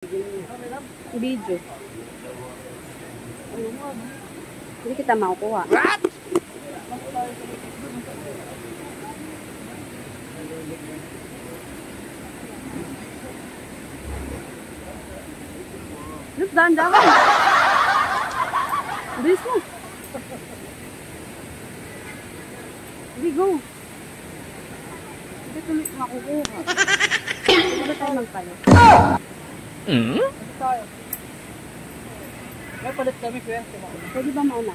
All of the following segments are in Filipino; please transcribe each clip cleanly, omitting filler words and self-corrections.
Video. Hindi kita makukuha. What? Look, dahan-dahan. Bilis mo. Hindi, go. Hindi tuloy makukuha. Hindi tayo magpalit. Tayo. May palit kami, kuya. Pwede ba mauna?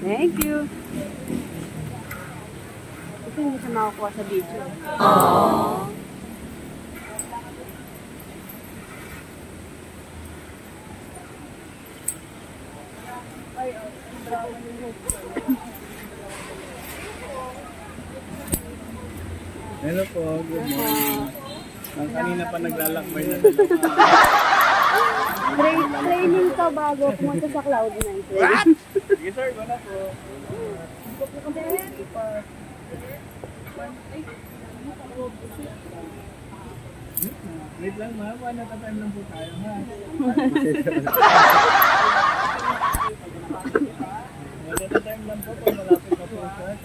Thank you. Ito hindi siya makakuha sa video. Aww. Hello po, good morning. Ang kanina pa naglalakbay na Training ka bago pumunta sa Cloud9. What? Sige sir, go na po. Wait lang ma'am, one at a time lang po tayo ha. One at a time lang po kung malapit na po siya.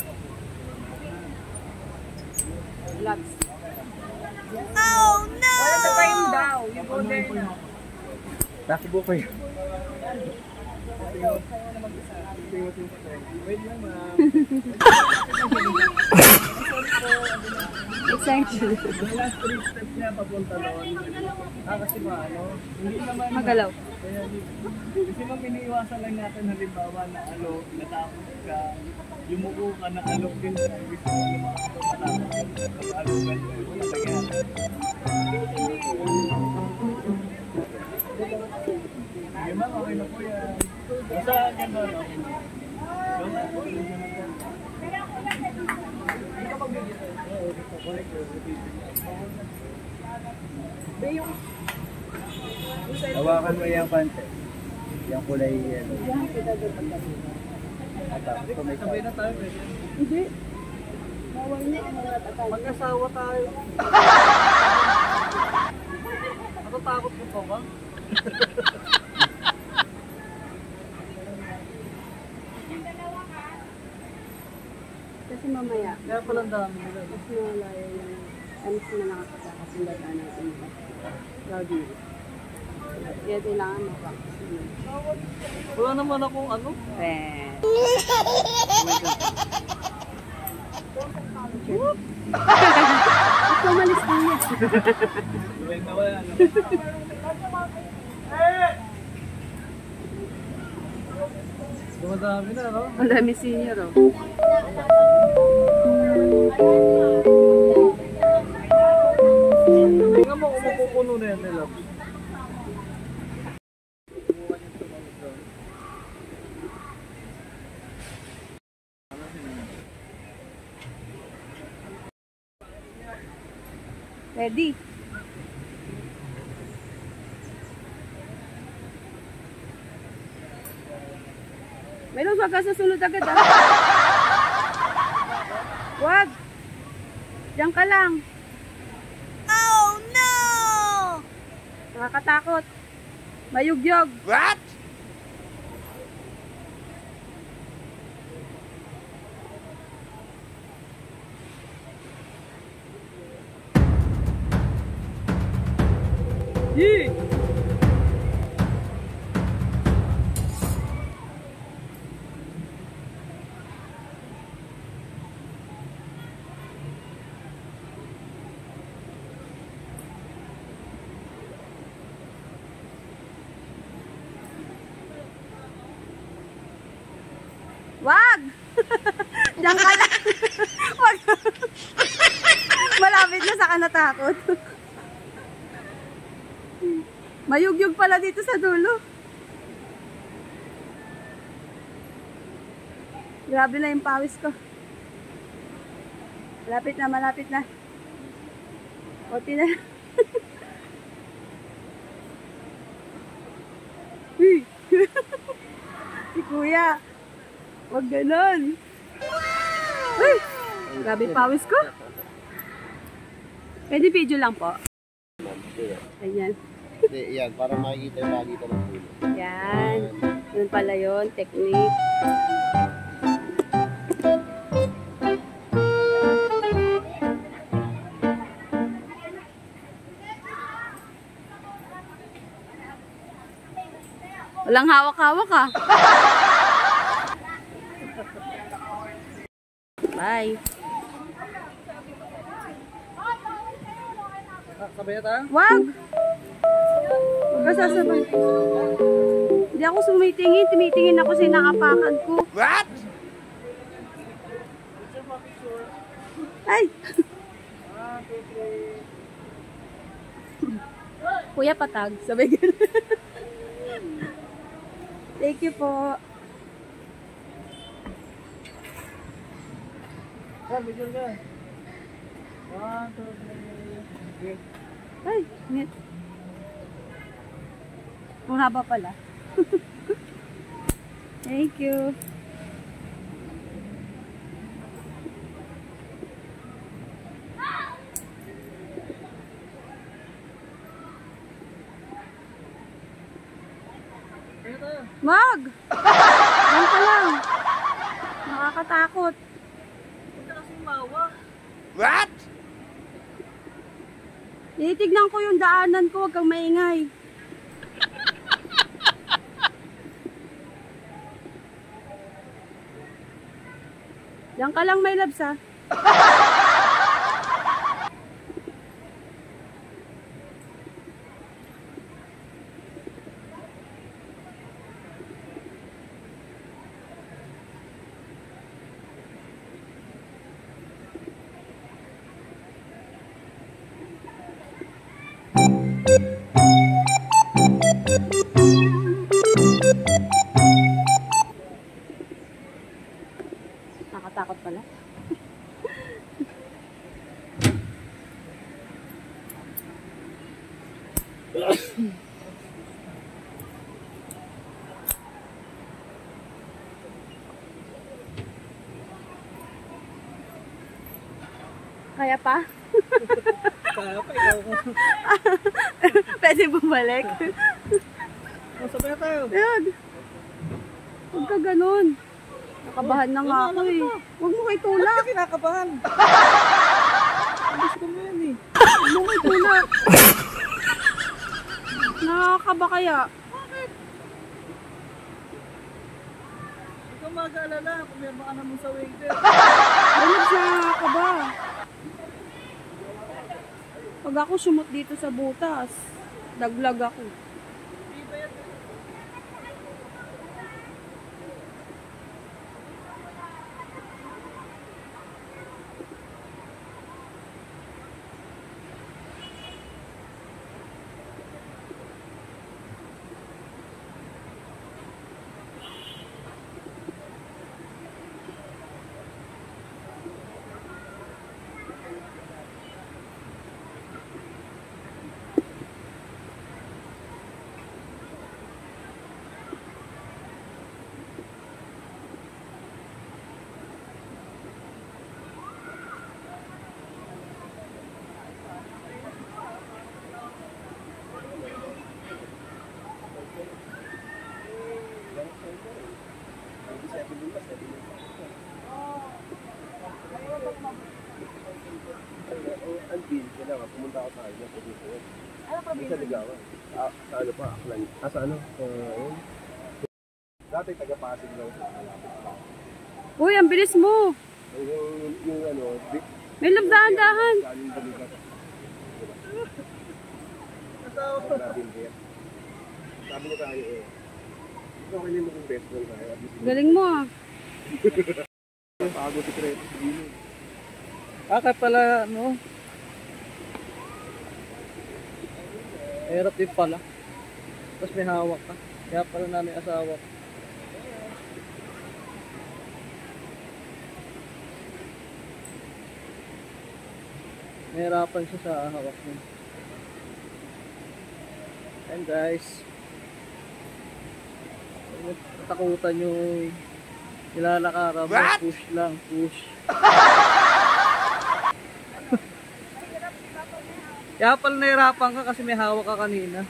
Lots. Oh no! Wala na time daw. You go there na. Takibo ko yun. Wait lang ma'am. Exactly. Yung last 3 steps niya papunta doon. Kasi hindi naman Magalaw. Kaya, kasi ma'am, iniiwasan lang natin halimbawa na natakot ka, yumuko ka, nakalok din sa ibig mo, natakot ka, pag-alugan mo, wala kaya. Sige ma'am, okay na po yan. Basta ganda, no? Hawakan mo yung pante. Yung kulay yan. Sabay na tayo. Hindi. Bawal na yung mga tatay. Mag-asawa tayo. Natatakot ko pa ba? Kasi mamaya, Kaya palang dami nila. mas malayo yung anis na nakakatakas yung data natin. Cloud9. Kaya kailangan mag-practice naman. Wala naman akong ano. Pwede. At umalis na niya. Duweng na wala. Dumadami na, no? Ang dami senior, oh. Tingnan mo kung mapupuno na yan nila. Ready? Meron wag ka susunod agad, ah. Wag. Diyan ka lang. Oh no! Nakakatakot. Mayugyog. What? Yee! Wag! Diyan ka lang. Wag. Malapit na sa natakot. Mayugyog pala dito sa dulo. Grabe na yung pawis ko. Malapit na, malapit na. Konti na. Si kuya. Wag ganon. Uy! Grabe pawis ko. Pwede video lang po. Ayan. Hindi, yan, para makikita yung makikita ng puno. Yan. Yun pala yun, technique. Walang hawak-hawak ah. Bye. Sabay na tayo? Wag! Huwag ka sasabay. Hindi ako sumitingin. Tumitingin ako sa nakapakan ko. What? Ay! Kuya patag. Sabay gano'n. Thank you po. Video ka. 1, 2, 3. Ay, ngit. Ang haba pala. Thank you. Wag! Yan ka lang. Nakakatakot. What? Tinitignan ko yung daanan ko, huwag kang maingay. Yan ka lang, my loves, ha? Nakatakot pala. Kaya pa? Kaya pa, ikaw ko. Pwede bumalik? Sabay na tayo. Ayan. Huwag ka ganun. Nakabahan na nga ako eh. Huwag mo kay tulak. Bakit kinakabahan? Gusto mo yan eh. Huwag mo kay tulak. Nakakaba kaya? Ikaw mag-aalala. Pumirma ka naman sa waiter. Ganun siya nakakaba. Pag ako sumot dito sa butas, daglag ako. Until, kailangan pumunta ako sa kanya sa dito. Sa Ligawan. Sa ano pa, Aklan. Sa ano? Ayun. Dati taga-Pasig lang sa malapit pa. Uy, ang bilis mo. Yung ano, May labdahan-dahan. galing balikat. Sabi niya tayo eh. Okay na mo kung best friend tayo. Galing mo ah. Pago si Kret. Kaya pala, ano? Hirap din pala. Tapos may hawak ka. Kaya pala namin asawa ko. Nahirapan siya sa hawak niya. And guys, natakutan yung nilalakaran mo. Push lang, push. Kaya pala nahirapan ka kasi may hawak ka kanina.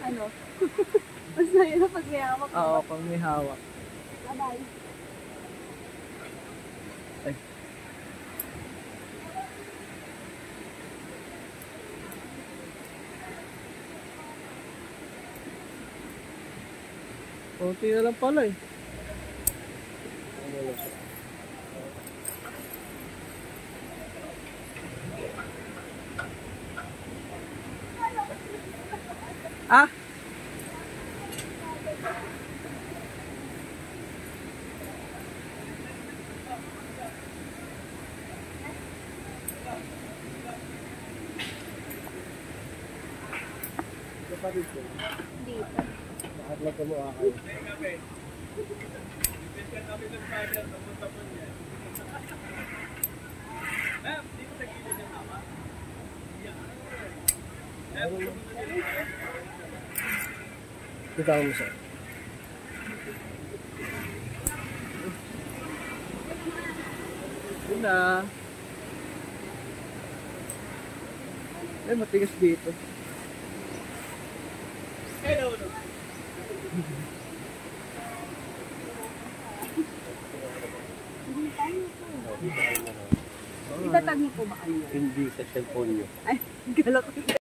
Ano? Mas nahirap pag may hawak. Oo, pag may hawak. Bye-bye. Ay. Kunti na lang pala eh. Ah? Dito. Nakatlag ka mo kayo. Kita mo siya. Yun na. Ay, matigas dito. Itatag niyo po ba kayo? Hindi sa cellphone nyo. Ay, galak.